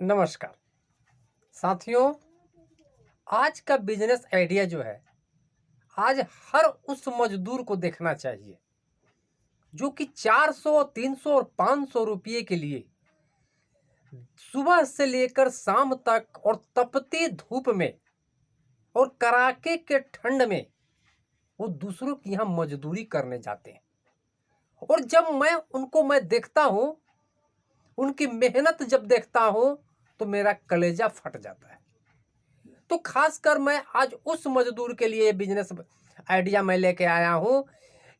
नमस्कार साथियों। आज का बिजनेस आइडिया जो है, आज हर उस मजदूर को देखना चाहिए जो कि 400, 300 और 500 रुपये के लिए सुबह से लेकर शाम तक और तपती धूप में और कड़ाके के ठंड में वो दूसरों के यहाँ मजदूरी करने जाते हैं। और जब मैं देखता हूँ, उनकी मेहनत जब देखता हूँ तो मेरा कलेजा फट जाता है। तो खासकर मैं आज उस मजदूर के लिए बिजनेस आइडिया मैं लेके आया हूँ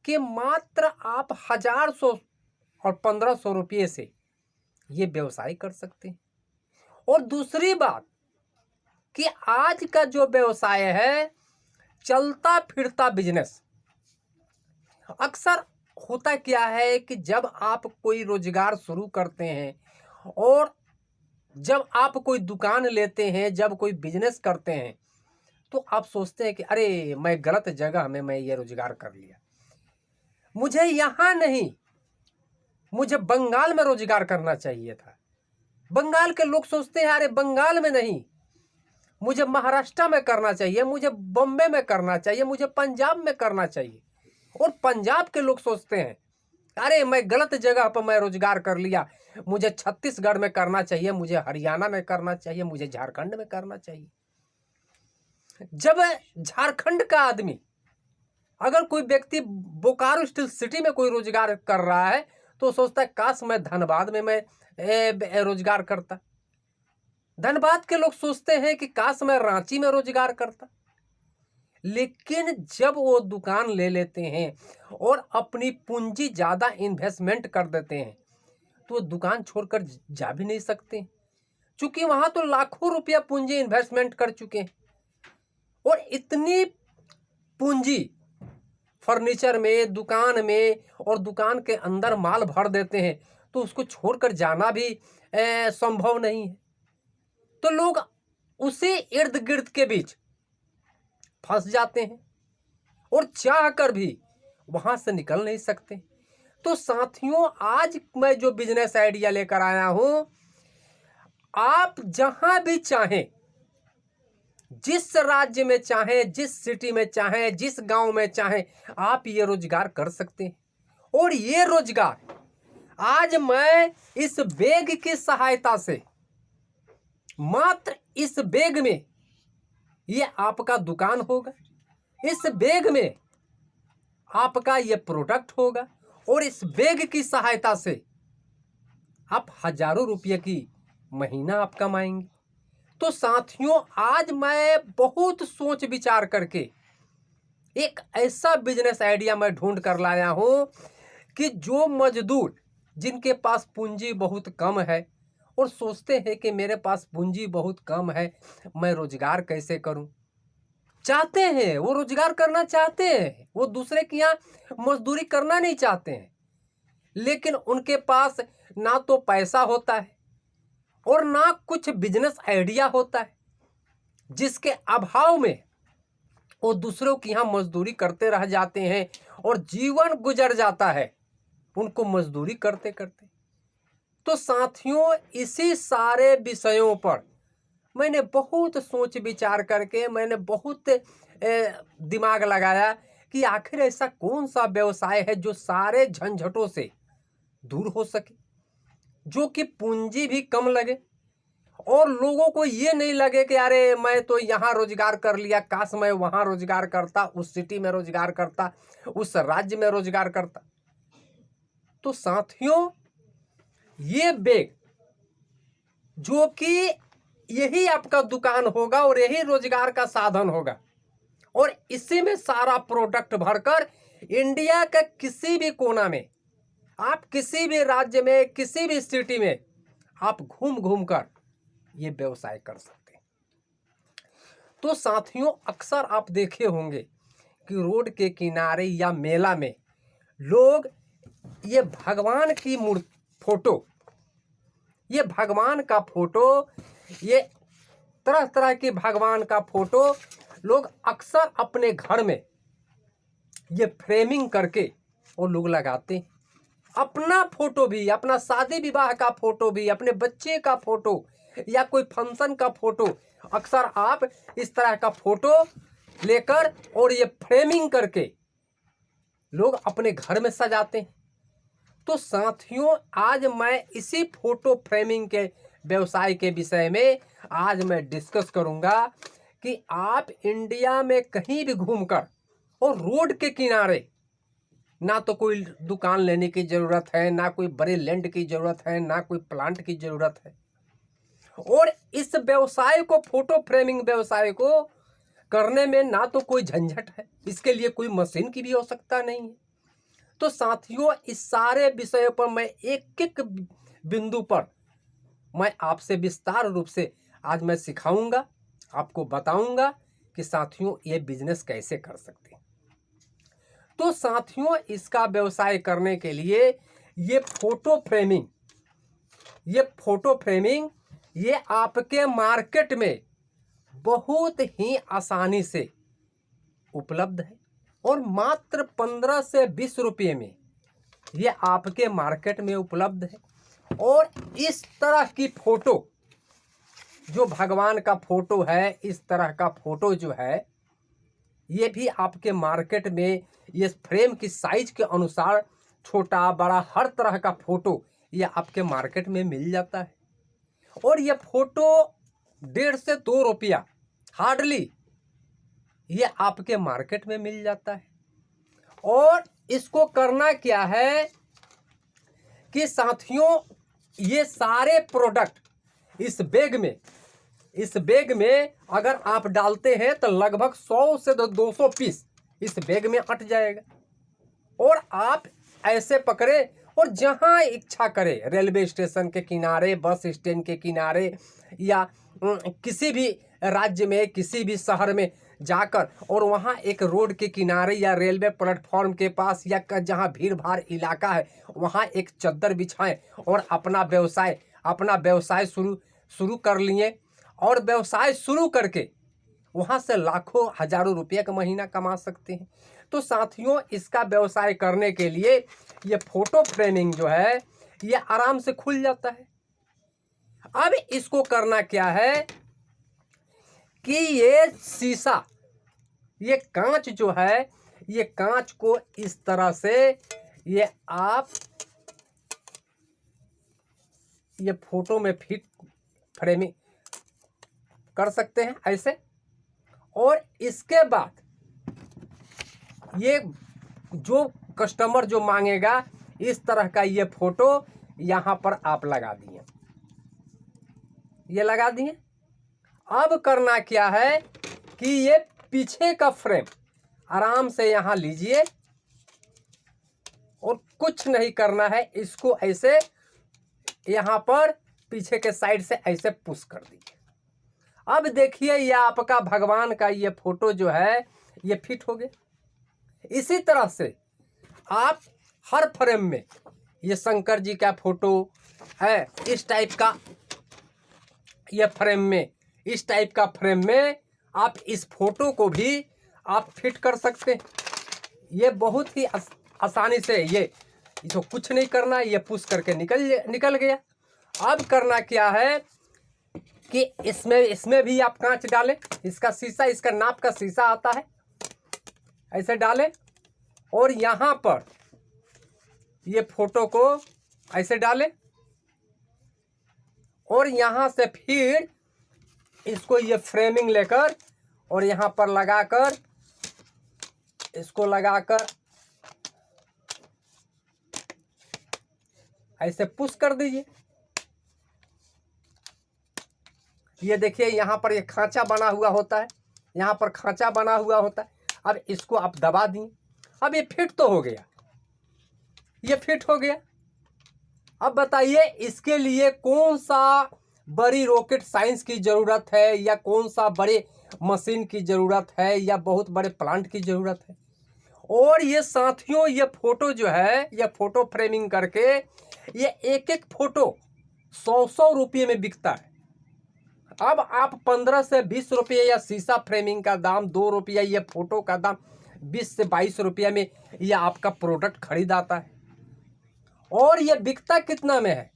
कि मात्र आप 1000 और 1500 रुपये से ये व्यवसाय कर सकते हैं। और दूसरी बात कि आज का जो व्यवसाय है, चलता फिरता बिजनेस। अक्सर होता क्या है कि जब आप कोई रोजगार शुरू करते हैं और जब आप कोई दुकान लेते हैं, जब कोई बिजनेस करते हैं, तो आप सोचते हैं कि अरे मैं गलत जगह में मैं ये रोजगार कर लिया, मुझे यहाँ नहीं, मुझे बंगाल में रोजगार करना चाहिए था। बंगाल के लोग सोचते हैं अरे बंगाल में नहीं, मुझे महाराष्ट्र में करना चाहिए, मुझे बॉम्बे में करना चाहिए, मुझे पंजाब में करना चाहिए। और पंजाब के लोग सोचते हैं अरे मैं गलत जगह पर मैं रोजगार कर लिया, मुझे छत्तीसगढ़ में करना चाहिए, मुझे हरियाणा में करना चाहिए, मुझे झारखंड में करना चाहिए। जब झारखंड का आदमी, अगर कोई व्यक्ति बोकारो स्टील सिटी में कोई रोजगार कर रहा है तो सोचता है काश मैं धनबाद में मैं रोजगार करता। धनबाद के लोग सोचते हैं कि काश मैं रांची में रोजगार करता। लेकिन जब वो दुकान ले लेते हैं और अपनी पूंजी ज़्यादा इन्वेस्टमेंट कर देते हैं तो वो दुकान छोड़कर जा भी नहीं सकते, क्योंकि वहाँ तो लाखों रुपया पूंजी इन्वेस्टमेंट कर चुके हैं। और इतनी पूंजी फर्नीचर में, दुकान में, और दुकान के अंदर माल भर देते हैं तो उसको छोड़कर जाना भी संभव नहीं है। तो लोग उसी इर्द गिर्द के बीच फंस जाते हैं और चाह कर भी वहां से निकल नहीं सकते। तो साथियों, आज मैं जो बिजनेस आइडिया लेकर आया हूं, आप जहां भी चाहें, जिस राज्य में चाहें, जिस सिटी में चाहें, जिस गांव में चाहें, आप ये रोजगार कर सकते हैं। और ये रोजगार आज मैं इस बैग की सहायता से, मात्र इस बैग में ये आपका दुकान होगा, इस बैग में आपका ये प्रोडक्ट होगा और इस बैग की सहायता से आप हजारों रुपये की महीना आप कमाएंगे। तो साथियों, आज मैं बहुत सोच विचार करके एक ऐसा बिजनेस आइडिया मैं ढूंढ कर लाया हूं कि जो मजदूर जिनके पास पूंजी बहुत कम है और सोचते हैं कि मेरे पास पूंजी बहुत कम है, मैं रोजगार कैसे करूं, चाहते हैं, वो रोजगार करना चाहते हैं, वो दूसरे के यहाँ मजदूरी करना नहीं चाहते हैं, लेकिन उनके पास ना तो पैसा होता है और ना कुछ बिजनेस आइडिया होता है, जिसके अभाव में वो दूसरों के यहाँ मजदूरी करते रह जाते हैं और जीवन गुजर जाता है उनको मजदूरी करते करते। तो साथियों, इसी सारे विषयों पर मैंने बहुत सोच विचार करके मैंने बहुत दिमाग लगाया कि आखिर ऐसा कौन सा व्यवसाय है जो सारे झंझटों से दूर हो सके, जो कि पूंजी भी कम लगे और लोगों को ये नहीं लगे कि अरे मैं तो यहाँ रोजगार कर लिया, काश मैं वहाँ रोजगार करता, उस सिटी में रोजगार करता, उस राज्य में रोजगार करता। तो साथियों, ये बैग जो कि यही आपका दुकान होगा और यही रोजगार का साधन होगा और इसी में सारा प्रोडक्ट भरकर इंडिया के किसी भी कोना में, आप किसी भी राज्य में, किसी भी सिटी में आप घूम घूम कर ये व्यवसाय कर सकते हैं। तो साथियों, अक्सर आप देखे होंगे कि रोड के किनारे या मेला में लोग ये भगवान की फोटो, ये भगवान का फोटो, ये तरह तरह के भगवान का फोटो लोग अक्सर अपने घर में ये फ्रेमिंग करके वो लोग लगाते हैं। अपना फोटो भी, अपना शादी विवाह का फोटो भी, अपने बच्चे का फोटो या कोई फंक्शन का फोटो, अक्सर आप इस तरह का फोटो लेकर और ये फ्रेमिंग करके लोग अपने घर में सजाते हैं। तो साथियों, आज मैं इसी फोटो फ्रेमिंग के व्यवसाय के विषय में आज मैं डिस्कस करूंगा कि आप इंडिया में कहीं भी घूमकर और रोड के किनारे, ना तो कोई दुकान लेने की ज़रूरत है, ना कोई बड़े लैंड की ज़रूरत है, ना कोई प्लांट की ज़रूरत है, और इस व्यवसाय को, फोटो फ्रेमिंग व्यवसाय को करने में ना तो कोई झंझट है, इसके लिए कोई मशीन की भी आवश्यकता नहीं है। तो साथियों, इस सारे विषयों पर मैं एक एक बिंदु पर मैं आपसे विस्तार रूप से आज मैं सिखाऊंगा, आपको बताऊंगा कि साथियों ये बिजनेस कैसे कर सकते हैं। तो साथियों, इसका व्यवसाय करने के लिए ये फोटो फ्रेमिंग ये आपके मार्केट में बहुत ही आसानी से उपलब्ध है और मात्र 15 से 20 रुपये में ये आपके मार्केट में उपलब्ध है। और इस तरह की फोटो, जो भगवान का फोटो है, इस तरह का फोटो जो है, ये भी आपके मार्केट में ये फ्रेम की साइज के अनुसार छोटा बड़ा हर तरह का फोटो ये आपके मार्केट में मिल जाता है। और ये फोटो 1.5 से 2 रुपया हार्डली ये आपके मार्केट में मिल जाता है। और इसको करना क्या है कि साथियों, ये सारे प्रोडक्ट इस बैग में अगर आप डालते हैं तो लगभग 100 से 200 पीस इस बैग में अट जाएगा। और आप ऐसे पकड़े और जहां इच्छा करे, रेलवे स्टेशन के किनारे, बस स्टैंड के किनारे, या किसी भी राज्य में किसी भी शहर में जाकर और वहां एक रोड के किनारे या रेलवे प्लेटफॉर्म के पास या जहां भीड़ भाड़ इलाका है वहां एक चद्दर बिछाएं और अपना व्यवसाय शुरू कर लिए। और व्यवसाय शुरू करके वहां से लाखों हजारों रुपये का महीना कमा सकते हैं। तो साथियों, इसका व्यवसाय करने के लिए ये फोटो फ्रेमिंग जो है ये आराम से खुल जाता है। अब इसको करना क्या है कि ये शीशा, ये कांच जो है, ये कांच को इस तरह से ये आप ये फोटो में फिट फ्रेमिंग कर सकते हैं ऐसे। और इसके बाद ये जो कस्टमर जो मांगेगा, इस तरह का ये फोटो यहाँ पर आप लगा दिए, ये लगा दिए। अब करना क्या है कि ये पीछे का फ्रेम आराम से यहाँ लीजिए और कुछ नहीं करना है, इसको ऐसे यहाँ पर पीछे के साइड से ऐसे पुश कर दीजिए। अब देखिए, ये आपका भगवान का ये फोटो जो है ये फिट हो गया। इसी तरह से आप हर फ्रेम में, ये शंकर जी का फोटो है, इस टाइप का ये फ्रेम में, इस टाइप का फ्रेम में आप इस फोटो को भी आप फिट कर सकते हैं। ये बहुत ही आसानी से, ये तो कुछ नहीं करना, ये पुश करके निकल गया। अब करना क्या है कि इसमें भी आप कांच डालें, इसका शीशा, इसका नाप का शीशा आता है, ऐसे डालें और यहाँ पर ये फोटो को ऐसे डालें और यहाँ से फिर इसको ये फ्रेमिंग लेकर और यहाँ पर लगाकर, इसको लगाकर ऐसे पुश कर दीजिए। ये देखिए, यहाँ पर ये खांचा बना हुआ होता है, यहाँ पर खांचा बना हुआ होता है। अब इसको आप दबा दिए, अब ये फिट तो हो गया, ये फिट हो गया। अब बताइए, इसके लिए कौन सा बड़ी रॉकेट साइंस की ज़रूरत है, या कौन सा बड़े मशीन की ज़रूरत है, या बहुत बड़े प्लांट की ज़रूरत है। और ये साथियों, ये फोटो जो है, ये फोटो फ्रेमिंग करके ये एक एक फोटो 100 रुपये में बिकता है। अब आप 15 से 20 रुपये, या शीशा फ्रेमिंग का दाम 2 रुपया, ये फोटो का दाम 20 से 22 रुपये में ये आपका प्रोडक्ट खरीद आता है। और ये बिकता कितना में है?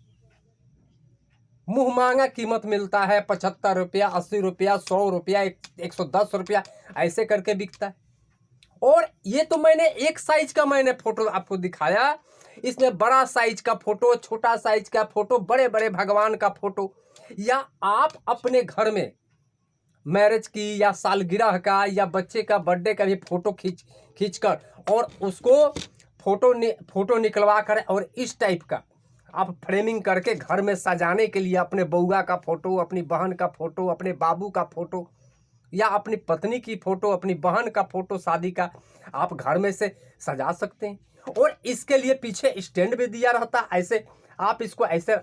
मुँह मांगा कीमत मिलता है, 75 रुपया, 80 रुपया, 100 रुपया, 110 रुपया, ऐसे करके बिकता है। और ये तो मैंने एक साइज का मैंने फोटो आपको दिखाया, इसमें बड़ा साइज का फोटो, छोटा साइज का फोटो, बड़े बड़े भगवान का फोटो, या आप अपने घर में मैरिज की या सालगिरह का या बच्चे का बर्थडे का भी फोटो खींचकर और उसको फोटो निकलवा कर और इस टाइप का आप फ्रेमिंग करके घर में सजाने के लिए अपने बउआ का फोटो, अपनी बहन का फोटो, अपने बाबू का फोटो या अपनी पत्नी की फोटो, अपनी बहन का फोटो शादी का आप घर में से सजा सकते हैं। और इसके लिए पीछे स्टैंड भी दिया रहता, ऐसे आप इसको ऐसे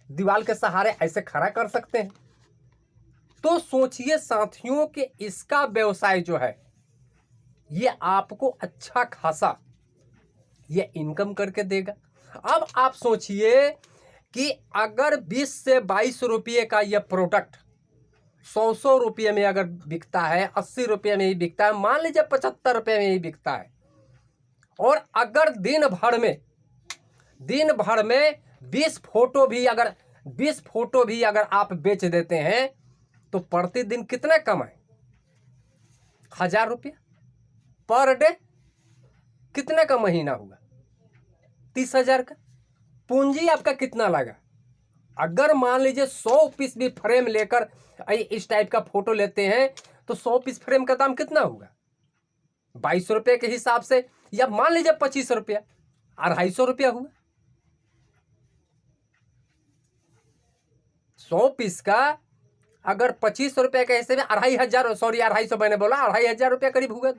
दीवार के सहारे ऐसे खड़ा कर सकते हैं। तो सोचिए साथियों कि इसका व्यवसाय जो है ये आपको अच्छा खासा ये इनकम करके देगा। अब आप सोचिए कि अगर 20 से 22 रुपये का ये प्रोडक्ट 100 रुपये में अगर बिकता है, 80 रुपये में ही बिकता है, मान लीजिए 75 रुपये में ही बिकता है, और अगर दिन भर में 20 फोटो भी अगर आप बेच देते हैं तो प्रतिदिन कितना कमाए? 1000 रुपया पर डे। कितने का महीना हुआ? 30,000 का। पूंजी आपका कितना लगा? अगर मान लीजिए 100 पीस भी फ्रेम लेकर इस टाइप का फोटो लेते हैं तो 100 पीस फ्रेम का दाम कितना होगा? 22 रुपये के हिसाब से, या मान लीजिए 25 रुपया, 250 रुपया हुआ। 100 पीस का अगर 25 रुपये के हिसाब में 2,500 मैंने बोला 2,500 रुपया करीब हुआ।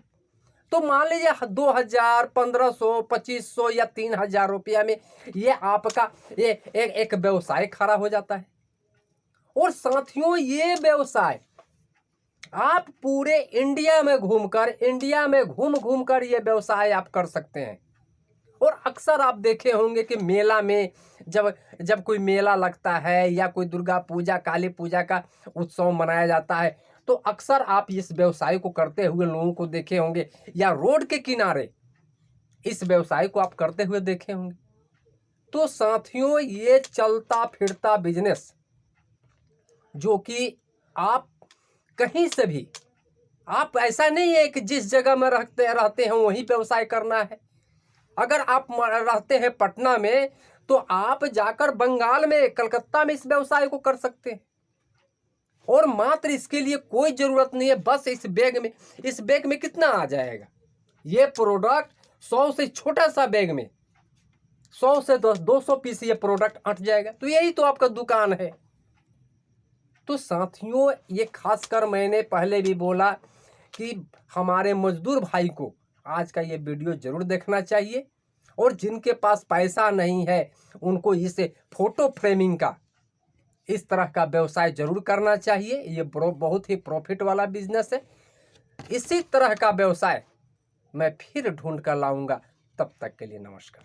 तो मान लीजिए 2,000, 1,500, 2,500 या 3,000 रुपया में ये आपका ये एक व्यवसाय खड़ा हो जाता है। और साथियों ये व्यवसाय आप पूरे इंडिया में घूम कर ये व्यवसाय आप कर सकते हैं। और अक्सर आप देखे होंगे कि मेला में जब कोई मेला लगता है या कोई दुर्गा पूजा, काली पूजा का उत्सव मनाया जाता है तो अक्सर आप इस व्यवसाय को करते हुए लोगों को देखे होंगे, या रोड के किनारे इस व्यवसाय को आप करते हुए देखे होंगे। तो साथियों ये चलता फिरता बिजनेस जो कि आप कहीं से भी, आप ऐसा नहीं है कि जिस जगह में रहते हैं वहीं व्यवसाय करना है। अगर आप रहते हैं पटना में तो आप जाकर बंगाल में, कलकत्ता में इस व्यवसाय को कर सकते हैं। और मात्र इसके लिए कोई जरूरत नहीं है, बस इस बैग में कितना आ जाएगा? ये प्रोडक्ट 100 से छोटा सा बैग में 100 से 200 पीस ये प्रोडक्ट अट जाएगा। तो यही तो आपका दुकान है। तो साथियों ये खासकर मैंने पहले भी बोला कि हमारे मजदूर भाई को आज का ये वीडियो जरूर देखना चाहिए, और जिनके पास पैसा नहीं है उनको इसे फोटो फ्रेमिंग का इस तरह का व्यवसाय जरूर करना चाहिए। ये बहुत ही प्रॉफिट वाला बिजनेस है। इसी तरह का व्यवसाय मैं फिर ढूंढ कर लाऊंगा। तब तक के लिए नमस्कार।